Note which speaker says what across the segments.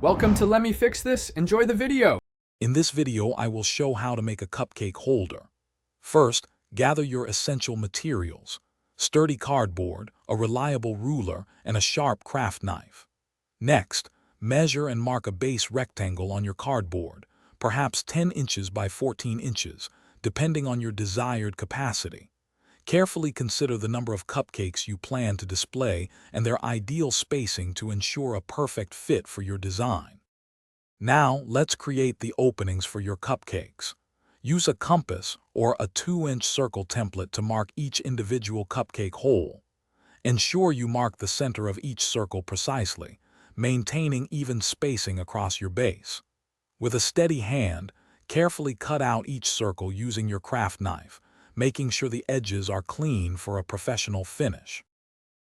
Speaker 1: Welcome to Let Me Fix This. Enjoy the video.
Speaker 2: In this video, I will show how to make a cupcake holder. First, gather your essential materials: sturdy cardboard, a reliable ruler, and a sharp craft knife. Next, measure and mark a base rectangle on your cardboard, perhaps 10 inches by 14 inches, depending on your desired capacity. Carefully consider the number of cupcakes you plan to display and their ideal spacing to ensure a perfect fit for your design. Now, let's create the openings for your cupcakes. Use a compass or a 2-inch circle template to mark each individual cupcake hole. Ensure you mark the center of each circle precisely, maintaining even spacing across your base. With a steady hand, carefully cut out each circle using your craft knife, making sure the edges are clean for a professional finish.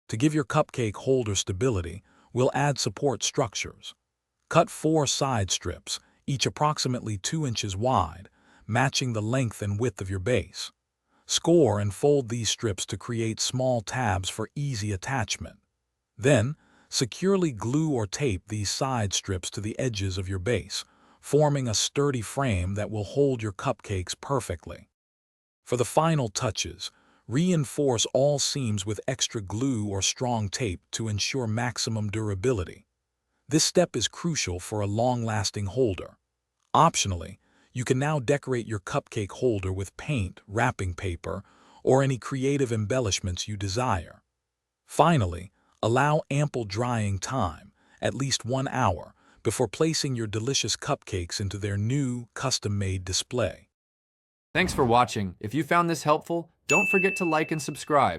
Speaker 2: To give your cupcake holder stability, we'll add support structures. Cut 4 side strips, each approximately 2 inches wide, matching the length and width of your base. Score and fold these strips to create small tabs for easy attachment. Then, securely glue or tape these side strips to the edges of your base, forming a sturdy frame that will hold your cupcakes perfectly. For the final touches, reinforce all seams with extra glue or strong tape to ensure maximum durability. This step is crucial for a long-lasting holder. Optionally, you can now decorate your cupcake holder with paint, wrapping paper, or any creative embellishments you desire. Finally, allow ample drying time, at least 1 hour, before placing your delicious cupcakes into their new, custom-made display.
Speaker 1: Thanks for watching. If you found this helpful, don't forget to like and subscribe.